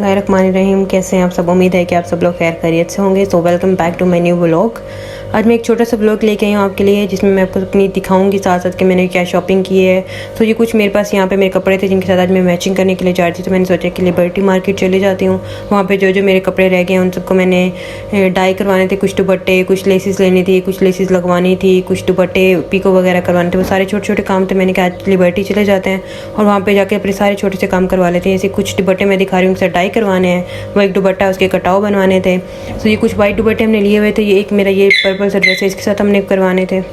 बिस्मिल्लाहिर्रहमानिर्रहीम। कैसे हैं आप सब? उम्मीद है कि आप सब लोग खैर खैरियत से होंगे। So welcome back to my new vlog. आज मैं एक छोटा सा व्लॉग लेके आई हूँ आपके लिए, जिसमें मैं आपको अपनी दिखाऊंगी साथ साथ कि मैंने क्या शॉपिंग की है। तो ये कुछ मेरे पास यहाँ पे मेरे कपड़े थे जिनके साथ आज मैं मैचिंग करने के लिए जा रही थी। तो मैंने सोचा कि लिबर्टी मार्केट चले जाती हूँ। वहाँ पर जो जो मेरे कपड़े रह गए हैं उन सबको मैंने डाई करवाने थे। कुछ दुपट्टे, कुछ लेसिस लेनी थी, कुछ लेसिस लगवानी थी, कुछ दुपट्टे पीको वगैरह करवाने थे। वो सारे छोटे छोटे काम थे। मैंने कहा आज लिबर्टी चले जाते हैं और वहाँ पर जाकर अपने सारे छोटे से काम करवा लेते हैं। ऐसे कुछ दुपट्टे मैं दिखा रही हूँ, डाई करवाने हैं। वो एक दुपट्टा उसके कटाव बनवाने थे। तो ये कुछ वाइट दुपट्टे हमने लिए हुए थे। ये एक मेरा ये पर्पल सा ड्रेस है, इसके साथ हमने करवाने थे।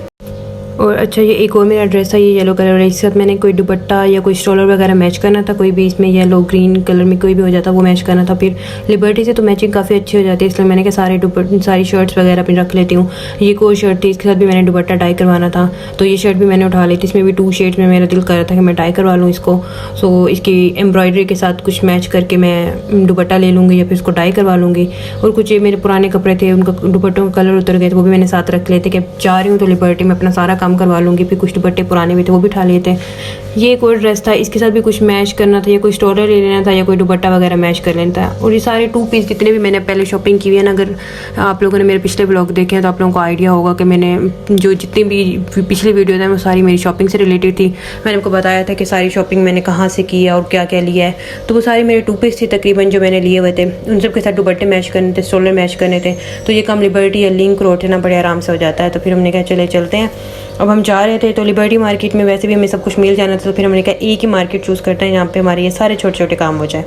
और अच्छा, ये एक और मेरा ड्रेस था, ये येलो कलर है। इसके साथ मैंने कोई दुपट्टा या कोई स्टॉलर वगैरह मैच करना था। कोई भी इसमें येलो ग्रीन कलर में कोई भी हो जाता वो मैच करना था। फिर लिबर्टी से तो मैचिंग काफ़ी अच्छी हो जाती है, इसलिए मैंने कहा सारी शर्ट्स वगैरह भी रख लेती हूँ। ये एक और शर्ट थी, इसके साथ भी मैंने दुपट्टा डाई करवाना था, तो ये शर्ट भी मैंने उठा ली थी। इसमें भी 2 शेड्स में मेरा दिल कर रहा था कि मैं डाई करवा लूँ इसको। सो इसकी एम्ब्रॉयडरी के साथ कुछ मैच करके मैं दुपट्टा ले लूँगी या फिर इसको डाई करवा लूँगी। और कुछ ये मेरे पुराने कपड़े थे, उनका दुपट्टों का कलर उतर गए थे, वो भी मैंने साथ रख लेते कि जा रही हूँ तो लिबर्टी में अपना सारा काम करवा लूँगी। फिर कुछ दुपट्टे पुराने भी थे, वो भी उठा लिए थे। ये एक और ड्रेस था, इसके साथ भी कुछ मैच करना था, या कोई स्टॉलर ले लेना था या कोई दुपट्टा वगैरह मैच कर लेना था। और ये सारे 2 पीस जितने भी मैंने पहले शॉपिंग की हुई है ना, अगर आप लोगों ने मेरे पिछले ब्लॉग देखे हैं तो आप लोगों को आइडिया होगा कि मैंने जो जितनी भी पिछली वीडियो है वो सारी मेरी शॉपिंग से रिलेटेड थी। मैंने आपको बताया था कि सारी शॉपिंग मैंने कहाँ से की है और क्या क्या लिया है। तो वो सारे मेरे 2 पीस थे तकरीबन जो मैंने लिए हुए थे। उन सब के साथ दुपट्टे मैच करने थे, स्टॉलर मैच करने थे। तो ये काम लिबर्टी या लिंक रोड है ना, बड़े आराम से हो जाता है। तो फिर हमने कहा चले चलते हैं। अब हम जा रहे थे तो लिबर्टी मार्केट में वैसे भी हमें सब कुछ मिल जाना था, तो फिर हमने कहा एक ही मार्केट चूज़ करते हैं जहाँ पे हमारे ये सारे छोटे छोटे काम हो जाए।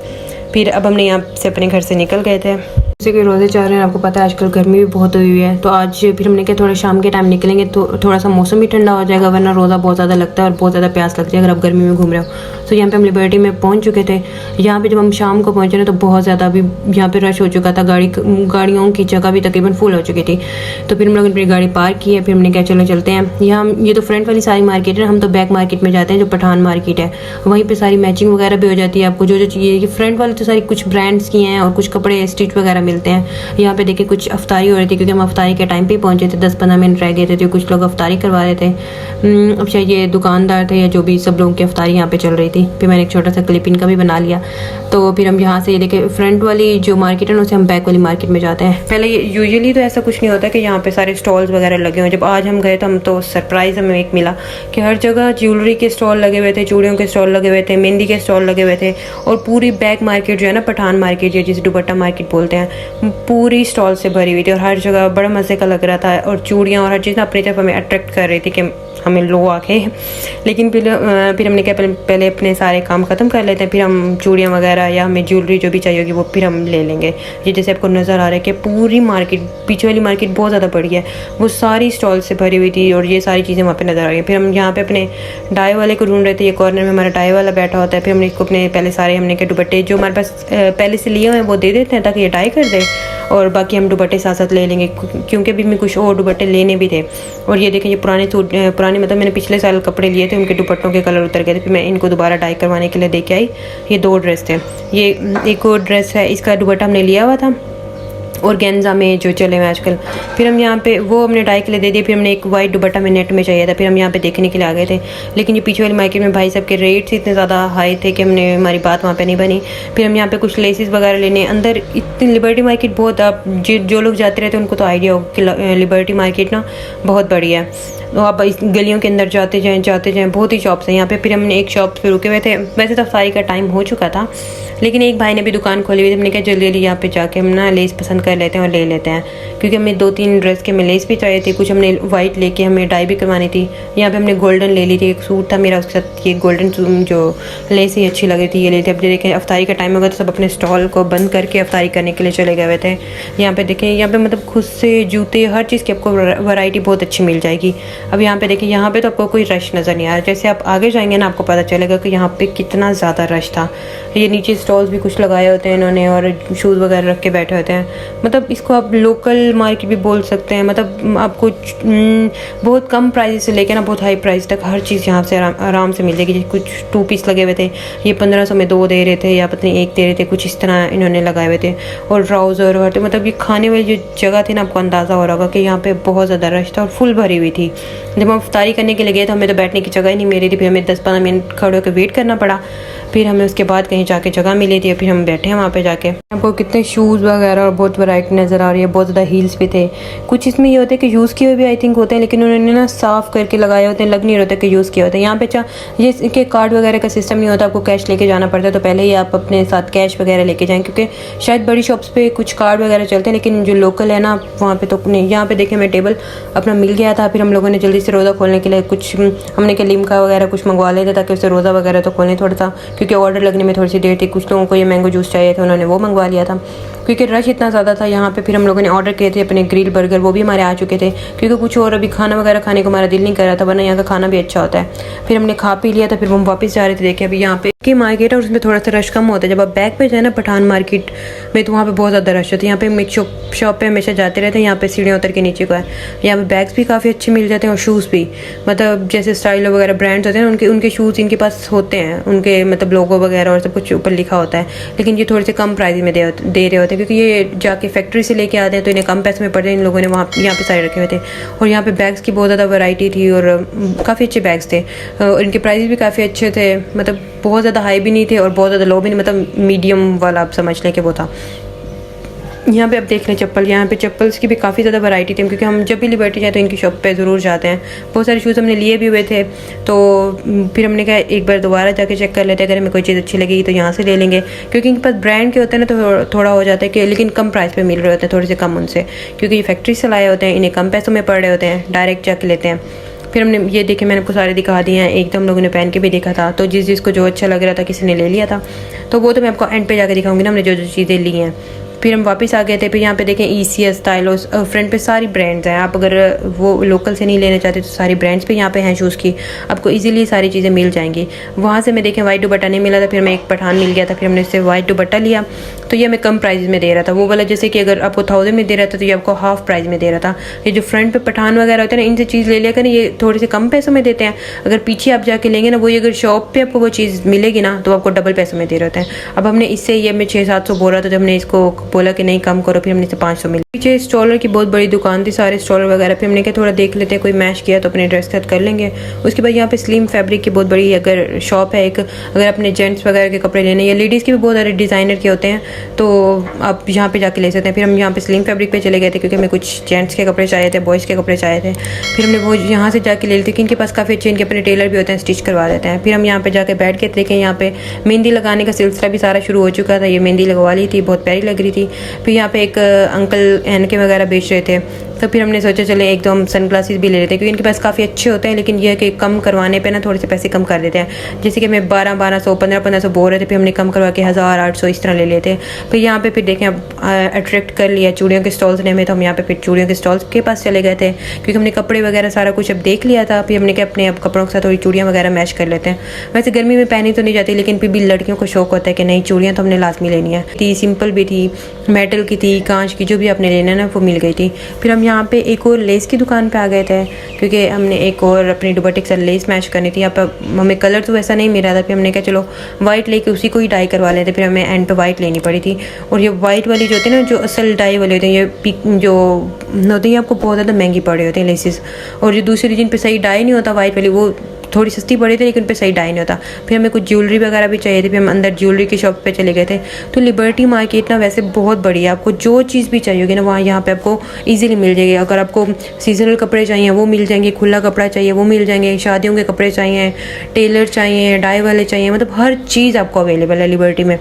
फिर अब हमने यहाँ से अपने घर से निकल गए थे। जैसे कि रोज़े चाह रहे हैं, आपको पता है आजकल गर्मी भी बहुत हुई है। तो आज फिर हमने कहा थोड़ा शाम के टाइम निकलेंगे तो थोड़ा सा मौसम भी ठंडा हो जाएगा, वरना रोज़ा बहुत ज़्यादा लगता है और बहुत ज़्यादा प्यास लगती है अगर आप गर्मी में घूम रहे हो। तो यहाँ पे हम लिबर्टी में पहुँच चुके थे। यहाँ पे जब हम शाम को पहुँचे ना तो बहुत ज़्यादा अभी यहाँ पे रश हो चुका था, गाड़ियों की जगह भी तकरीबन फुल हो चुकी थी। तो फिर हम लोगों ने अपनी गाड़ी पार्क की है। फिर हमने कहा चलो चलते हैं। यहाँ ये तो फ्रंट वाली सारी मार्केट है, हम तो बैक मार्केट में जाते हैं जो पठान मार्केट है। वहीं पर सारी मैचिंग वगैरह भी हो जाती है आपको जो जो चाहिए। ये फ्रंट वाली तो सारी कुछ ब्रांड्स की हैं और कुछ कपड़े स्टिच वगैरह मिलते हैं। यहाँ पे देखिए कुछ अफ्तारी हो रही थी, क्योंकि हम अफ्तारी के टाइम पे पहुंचे थे, 10-15 मिनट रह गए थे तो कुछ लोग अफ्तारी करवा रहे थे। अब शायद ये दुकानदार थे या जो भी, सब लोगों की अफ्तारी यहाँ पे चल रही थी। फिर मैंने एक छोटा सा क्लिप इनका भी बना लिया। तो फिर हम यहाँ से ये देखिए फ्रंट वाली जो मार्केट है ना, उससे हम बैक वाली मार्केट में जाते हैं। पहले यूजुअली तो ऐसा कुछ नहीं होता कि यहाँ पे सारे स्टॉल्स वगैरह लगे हुए। जब आज हम गए तो हम तो सरप्राइज हमें एक मिला कि हर जगह ज्वेलरी के स्टॉल लगे हुए थे, चूड़ियों के स्टॉल लगे हुए थे, मेहंदी के स्टॉल लगे हुए थे। और पूरी बैक मार्केट जो है ना, पठान मार्केट या जिसे दुपट्टा मार्केट बोलते हैं, पूरी स्टॉल से भरी हुई थी और हर जगह बड़ा मज़े का लग रहा था। और चूड़ियाँ और हर चीज़ अपनी तरफ हमें अट्रैक्ट कर रही थी कि हमें लो आके। लेकिन फिर हमने क्या पहले अपने सारे काम ख़त्म कर लेते हैं, फिर हम चूड़ियाँ वगैरह या हमें ज्वेलरी जो भी चाहिए होगी वो फिर हम ले लेंगे। ये जैसे आपको नज़र आ रहा है कि पूरी मार्केट, पीछे वाली मार्केट बहुत ज़्यादा बड़ी है, वो सारी स्टॉल से भरी हुई थी और ये सारी चीज़ें वहाँ पे नज़र आ रही हैं। फिर हम यहाँ पे अपने डाई वाले को ढूंढ रहे थे। ये कॉर्नर में हमारा डाई वाला बैठा होता है। फिर हमने इसको अपने पहले सारे हमने के दुपट्टे जो हमारे पास पहले से लिए हुए हैं वो दे देते हैं ताकि ये डाई कर दे, और बाकी हम दुपट्टे साथ साथ ले लेंगे, क्योंकि अभी मैं कुछ और दुपट्टे लेने भी थे। और ये देखें, ये पुराने मतलब मैंने पिछले साल कपड़े लिए थे, उनके दुपट्टों के कलर उतर गए थे। फिर मैं इनको दोबारा डाई करवाने के लिए दे के आई। ये 2 ड्रेस थे। ये एक और ड्रेस है, इसका दुपट्टा हमने लिया हुआ था और गेंजा में जो चले हुए आजकल। फिर हम यहाँ पे वो हमने डाई के लिए दे दिए। फिर हमने एक वाइट दुपट्टा में नेट में चाहिए था। फिर हम यहाँ पे देखने के लिए आ गए थे, लेकिन ये पीछे वाली मार्केट में भाई साहब के रेट्स इतने ज़्यादा हाई थे कि हमारी बात वहाँ पे नहीं बनी। फिर हम यहाँ पे कुछ लेसिस वगैरह लेने अंदर, इतनी लिबर्टी मार्केट बहुत, आप जो लोग जाते रहते हैं उनको तो आइडिया होगा कि लिबर्टी मार्केट ना बहुत बड़ी है। तो आप इस गलियों के अंदर जाते जाएँ बहुत ही शॉप्स हैं यहाँ पे। फिर हमने एक शॉप पे रुके हुए थे। वैसे तो अफ्तारी का टाइम हो चुका था, लेकिन एक भाई ने भी दुकान खोली हुई थी। हमने कहा जल्दी जल्दी यहाँ पे जाके हम ना लेस पसंद कर लेते हैं और ले लेते हैं, क्योंकि हमें 2-3 ड्रेस के में लेस भी चाहिए थी। कुछ हमने वाइट लेके हमें डाई भी करवानी थी। यहाँ पे हमने गोल्डन ले ली थी, एक सूट था मेरा, उसके साथ ये गोल्डन जो लेस ही अच्छी लग रही थी ये ले थी। अब देखें अफ्तारी का टाइम होगा तो सब अपने स्टॉल को बंद करके अफ्तारी करने के लिए चले गए हुए थे। यहाँ पे देखें, यहाँ पे मतलब खुद से जूते, हर चीज़ की आपको वैरायटी बहुत अच्छी मिल जाएगी। अब यहाँ पे देखें, यहाँ पे तो आपको कोई रश नज़र नहीं आ रहा। जैसे आप आगे जाएंगे ना आपको पता चलेगा कि यहाँ पे कितना ज़्यादा रश था। ये नीचे स्टॉल्स भी कुछ लगाए होते हैं इन्होंने और शूज़ वगैरह रख के बैठे होते हैं। मतलब इसको आप लोकल मार्केट भी बोल सकते हैं। मतलब आपको बहुत कम प्राइस से लेकर ना बहुत हाई प्राइस तक हर चीज़ यहाँ से आराम से मिल जाएगी। कुछ 2 पीस लगे हुए थे, ये 1500 में 2 दे रहे थे या पता नहीं 1 दे रहे थे, कुछ इस तरह इन्होंने लगाए हुए थे। और ट्राउज़र और मतलब ये खाने वाली जो जगह थी ना, आपको अंदाज़ा हो रहा होगा कि यहाँ पे बहुत ज़्यादा रश था और फुल भरी हुई थी। जब हम अफ्तारी करने के लिए गए तो हमें तो बैठने की जगह ही नहीं मिल रही थी। फिर हमें 10-15 मिनट खड़े होकर वेट करना पड़ा। फिर हमें उसके बाद कहीं जाके जगह मिली थी, फिर हम बैठे हैं वहाँ पे जाके। आपको कितने शूज़ वगैरह और बहुत वैरायटी नज़र आ रही है, बहुत ज़्यादा हील्स भी थे। कुछ इसमें ये होता है कि यूज़ किए हुए भी आई थिंक होते हैं, लेकिन उन्होंने ना साफ़ करके लगाए होते हैं, लग नहीं रहता कि यूज़ किए होते हैं। यहाँ पे ये इनके कार्ड वगैरह का सिस्टम नहीं होता, आपको कैश लेके जाना पड़ता है, तो पहले ही आप अपने साथ कैश वगैरह लेके जाएँ, क्योंकि शायद बड़ी शॉप्स पे कुछ कार्ड वगैरह चलते हैं, लेकिन जो लोकल है ना वहाँ पे तो नहीं। यहाँ पे देखें हमें टेबल अपना मिल गया था, फिर हम लोगों ने जल्दी से रोज़ा खोलने के लिए कुछ हमने के लिमका वगैरह कुछ मंगवा लेते ताकि उससे रोज़ा वगैरह तो खोलने थोड़ा सा, क्योंकि ऑर्डर लगने में थोड़ी सी देर थी। कुछ लोगों को ये मैंगो जूस चाहिए था, उन्होंने वो मंगवा लिया था क्योंकि रश इतना ज़्यादा था यहाँ पे। फिर हम लोगों ने ऑर्डर किए थे अपने ग्रिल बर्गर, वो भी हमारे आ चुके थे, क्योंकि कुछ और अभी खाना वगैरह खाने को हमारा दिल नहीं कर रहा था, वरना यहाँ का खाना भी अच्छा होता है। फिर हमने खा पी लिया था, फिर हम वापस जा रहे थे। देखिए अभी यहाँ पे की मार्केट है और उसमें थोड़ा सा रश कम होता है। जब आप बैक पे जाए ना पठान मार्केट में, तो वहाँ पे बहुत ज़्यादा रश होता है। यहाँ पे हम एक शॉप पे हमेशा जाते रहते हैं, यहाँ पे सीढ़ियाँ उतर के नीचे को है। यहाँ पे बैग्स भी काफ़ी अच्छे मिल जाते हैं और शूज़ भी, मतलब जैसे स्टाइलो वगैरह ब्रांड्स होते हैं ना, उनके शूज़ इनके पास होते हैं, उनके मतलब लोगो वगैरह और सब कुछ ऊपर लिखा होता है, लेकिन ये थोड़े से कम प्राइस में दे रहे होते हैं, क्योंकि ये जाके फैक्ट्री से लेके आते हैं तो इन्हें कम पैसे में पड़ते हैं। इन लोगों ने वहाँ यहाँ पे सारे रखे हुए थे और यहाँ पे बैग्स की बहुत ज़्यादा वैरायटी थी और काफ़ी अच्छे बैग्स थे। इनके प्राइस भी काफ़ी अच्छे थे, मतलब बहुत ज़्यादा हाई भी नहीं थे और बहुत ज़्यादा लो भी नहीं, मतलब मीडियम वाला आप समझ लें कि वो था। यहाँ पे आप देख लें चप्पल, यहाँ पे चप्पल्स की भी काफ़ी ज़्यादा वैरायटी थी, क्योंकि हम जब भी लिबर्टी जाए तो इनकी शॉप पे ज़रूर जाते हैं। बहुत सारे शूज़ हमने लिए भी हुए थे, तो फिर हमने कहा एक बार दोबारा जाके चेक कर लेते हैं, अगर हमें कोई चीज़ अच्छी लगेगी तो यहाँ से ले लेंगे, क्योंकि इनके पास ब्रांड के होते हैं ना, तो थोड़ा हो जाता है कि लेकिन कम प्राइस पर मिल रहे होते हैं, थोड़े से कम उनसे, क्योंकि ये फैक्ट्री से लाए होते हैं, इन्हें कम पैसों में पड़ रहे होते हैं, डायरेक्ट जाके लेते हैं। फिर हमने ये देखे, मैंने आपको सारे दिखा दिए हैं, एक तो हम लोगों ने पहन के भी देखा था, तो जिसको जो अच्छा लग रहा था किसी ने ले लिया था, तो वो तो मैं आपको एंड पे जाके दिखाऊंगी ना हमने जो जो चीज़ें ली हैं। फिर हम वापस आ गए थे। फिर यहाँ पे देखें ECS स्टाइलोस फ्रंट पे सारी ब्रांड्स हैं, आप अगर वो लोकल से नहीं लेना चाहते तो सारी ब्रांड्स पे यहाँ पे हैं शूज़ की, आपको इजीली सारी चीज़ें मिल जाएंगी। वहाँ से मैं देखें वाइट दुपट्टा नहीं मिला था, फिर मैं एक पठान मिल गया था, फिर हमने इससे वाइट दुपट्टा लिया, तो ये हमें कम प्राइस में दे रहा था। वो वाला जैसे कि अगर आपको 1000 में दे रहा था तो ये आपको हाफ प्राइस में दे रहा था। ये जो फ्रंट पे पठान वगैरह होते हैं ना, इनसे चीज़ ले लिया करें, ये थोड़े से कम पैसों में देते हैं। अगर पीछे आप जाके लेंगे ना, वही अगर शॉप पे आपको वो चीज़ मिलेगी ना, तो आपको डबल पैसों में दे रहे होते हैं। अब हमने इससे ये हमें 600-700 बोल रहा था, जब हमने इसको बोला कि नहीं कम करो, फिर हमने इसे 500 मिली। पीछे स्टॉलर की बहुत बड़ी दुकान थी, सारे स्टॉलर वगैरह, फिर हमने कहा थोड़ा देख लेते हैं, कोई मैच किया तो अपने ड्रेस के साथ कर लेंगे। उसके बाद यहाँ पे स्लिम फैब्रिक की बहुत बड़ी अगर शॉप है एक, अगर अपने जेंट्स वगैरह के कपड़े लेने या लेडीज़ के भी बहुत सारे डिज़ाइनर के होते हैं, तो आप यहाँ पे जाके ले सकते हैं। फिर हम यहाँ पे स्लिम फैब्रिक पे चले गए थे, क्योंकि हमें कुछ जेंट्स के कपड़े चाहिए थे, बॉयज़ के कपड़े चाहिए थे। फिर हमने वो यहाँ से जाके ले लेते, कि इनके पास काफ़ी अच्छे इनके अपने टेलर भी होते हैं, स्टिच करवा देते हैं। फिर हम यहाँ पे जाके बैठ के देखें, यहाँ पे मेहंदी लगाने का सिलसिला भी सारा शुरू हो चुका था। ये मेहंदी लगवा ली थी, बहुत प्यारी लग रही थी। फिर यहाँ पे एक अंकल एनके वगैरह बेच रहे थे, तो फिर हमने सोचा चले एक दो हम सन ग्लासेस भी ले लेते हैं, क्योंकि इनके पास काफ़ी अच्छे होते हैं, लेकिन यह है कि कम करवाने पे ना थोड़े से पैसे कम कर देते हैं। जैसे कि हमें 1200 1500 बोल रहे थे, फिर हमने कम करवा के 1800 इस तरह ले लेते हैं। फिर यहाँ पे फिर देखें अब अट्रैक्ट कर लिया चूड़ियों के स्टॉल्स ने हमें, तो हम यहाँ पे फिर चूड़ियों के स्टॉल्स के पास चले गए थे, क्योंकि हमने कपड़े वगैरह सारा कुछ अब देख लिया था। फिर हमने कहा अपने अब कपड़ों के साथ थोड़ी चूड़ियाँ वगैरह मैच कर लेते हैं। वैसे गर्मी में पहनी तो नहीं जाती, लेकिन फिर भी लड़कियों को शौक होता है कि नहीं चूड़ियाँ तो हमने लाजमी लेनी है। थी सिंपल भी थी, मेटल की थी, कांच की, जो भी आपने लेना है ना वो मिल गई थी। फिर हम यहाँ पे एक और लेस की दुकान पे आ गए थे, क्योंकि हमने एक और अपनी दुपट्टे के साथ लेस मैच करनी थी। यहाँ पर हमें कलर तो वैसा नहीं मिल रहा था, फिर हमने कहा चलो वाइट लेके उसी को ही डाई करवा लेते। फिर हमें एंड पे वाइट लेनी पड़ी थी, और ये वाइट वाली जो होती है ना, जो असल डाई वाले होते हैं, ये जो होती है आपको बहुत ज़्यादा महंगी पड़ रही होती है लेसेस, और जो दूसरी जिन पे सही डाई नहीं होता वाइट वाली, वो थोड़ी सस्ती पड़ी थी, लेकिन उन पे सही डाई नहीं होता। फिर हमें कुछ ज्वेलरी वगैरह भी चाहिए थी, फिर हम अंदर ज्वेलरी की शॉप पे चले गए थे। तो लिबर्टी मार्केट ना वैसे बहुत बड़ी है, आपको जो चीज़ भी चाहिए होगी ना वहाँ यहाँ पे आपको इजीली मिल जाएगी। अगर आपको सीजनल कपड़े चाहिए वो मिल जाएंगे, खुला कपड़ा चाहिए वो मिल जाएंगे, शादियों के कपड़े चाहिए, टेलर चाहिए, डाई वाले चाहिए, मतलब हर चीज़ आपको अवेलेबल है लिबर्टी में।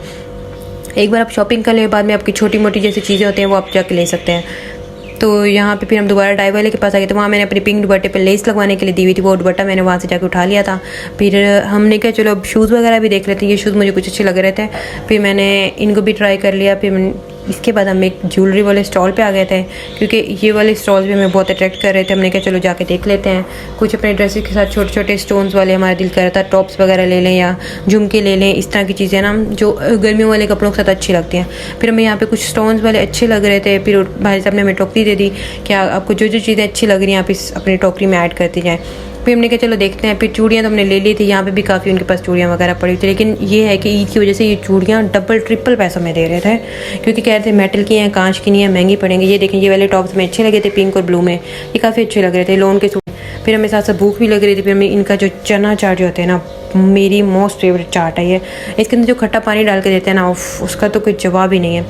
एक बार आप शॉपिंग करने के बाद में आपकी छोटी मोटी जैसी चीज़ें होती हैं वो आप जाके ले सकते हैं। तो यहाँ पे फिर हम दोबारा डाई वाले के पास आ गए, तो वहाँ मैंने अपनी पिंक दुपट्टे पे लेस लगवाने के लिए दी हुई थी, वो दुपट्टा मैंने वहाँ से जाके उठा लिया था। फिर हमने कहा चलो अब शूज़ वगैरह भी देख लेते हैं, ये शूज़ मुझे कुछ अच्छे लग रहे थे, फिर मैंने इनको भी ट्राई कर लिया। फिर इसके बाद हम एक ज्वेलरी वाले स्टॉल पे आ गए थे, क्योंकि ये वाले स्टॉल्स भी हमें बहुत अट्रैक्ट कर रहे थे। हमने कहा चलो जाके देख लेते हैं, कुछ अपने ड्रेसेस के साथ छोटे छोटे स्टोन्स वाले हमारा दिल कर रहा था, टॉप्स वगैरह ले लें या झुमके ले लें, इस तरह की चीज़ें ना जो गर्मियों वाले कपड़ों के साथ अच्छी लगती हैं। फिर हमें यहाँ पे कुछ स्टोन्स वाले अच्छे लग रहे थे, फिर भाई साहब ने हमें टोकरी दे दी कि आपको जो जो चीज़ें अच्छी लग रही हैं आप इस अपनी टोकरी में ऐड करती जाएँ। फिर हमने कहा चलो देखते हैं। फिर चूड़ियाँ तो हमने ले ली थी, यहाँ पे भी काफ़ी उनके पास चूड़ियाँ वगैरह पड़ी थी, लेकिन ये है कि ईद की वजह से ये चूड़ियाँ डबल ट्रिपल पैसों में दे रहे थे, क्योंकि कह रहे थे मेटल की हैं, कांच की नहीं है, महंगी पड़ेंगी। ये देखें ये वाले टॉप्स में अच्छे लगे थे, पिंक और ब्लू में, ये काफ़ी अच्छे लग रहे थे, लोन के सूट। फिर हमें साथ साथ भूख भी लग रही थी, फिर हमें इनका जो चना चाट जो होते हैं ना मेरी मोस्ट फेवरेट चाट है ये। इसके अंदर जो खट्टा पानी डाल के देते हैं ना, उसका तो कोई जवाब ही नहीं है।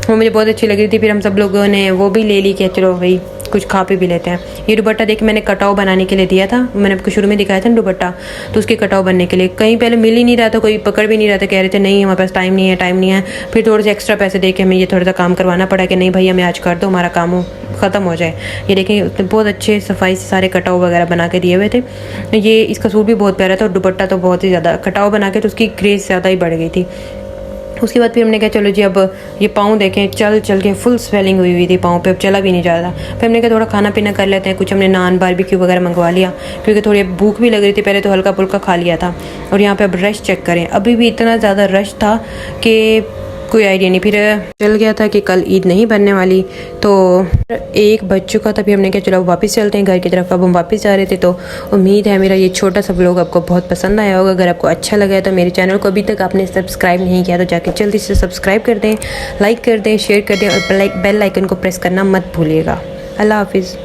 वो मुझे बहुत अच्छी लग रही थी। फिर हम सब लोगों ने वो भी ले ली कि चलो भाई कुछ खा पी भी लेते हैं। ये दुपट्टा देख मैंने कटाव बनाने के लिए दिया था, मैंने आपको शुरू में दिखाया था ना दुपट्टा, तो उसके कटाव बनने के लिए कहीं पहले मिल ही नहीं रहा था, कोई पकड़ भी नहीं रहा था, कह रहे थे नहीं हमारे पास टाइम नहीं है। फिर थोड़े से एक्स्ट्रा पैसे दे के हमें ये थोड़ा सा काम करवाना पड़ा कि नहीं भाई हमें आज कर दो, हमारा काम ख़त्म हो जाए। ये देखें बहुत अच्छे सफाई से सारे कटाव वगैरह बना के दिए हुए थे। ये इसका सूट भी बहुत प्यारा था और दुपट्टा तो बहुत ही ज़्यादा, कटाव बना के तो उसकी ग्रेस ज़्यादा ही बढ़ गई थी। उसके बाद फिर हमने कहा चलो जी अब ये पाँव देखें, चल के फुल स्वेलिंग हुई थी पाँव पे, अब चला भी नहीं जा रहा था। फिर हमने कहा थोड़ा खाना पीना कर लेते हैं, कुछ हमने नान बारबेक्यू वगैरह मंगवा लिया क्योंकि थोड़ी भूख भी लग रही थी। पहले तो हल्का फुल्का खा लिया था। और यहाँ पे अब रश चेक करें, अभी भी इतना ज़्यादा रश था कि कोई आइडिया नहीं। फिर चल गया था कि कल ईद नहीं बनने वाली, तो 1 बज चुका था। फिर हमने कहा चलो वापस चलते हैं घर की तरफ। अब हम वापस जा रहे थे। तो उम्मीद है मेरा ये छोटा सा व्लॉग आपको बहुत पसंद आया होगा। अगर आपको अच्छा लगा है तो मेरे चैनल को अभी तक आपने सब्सक्राइब नहीं किया तो जाके जल्दी से सब्सक्राइब कर दें, लाइक कर दें, शेयर कर दें और बेल आइकन को प्रेस करना मत भूलिएगा। अल्लाह हाफिज़।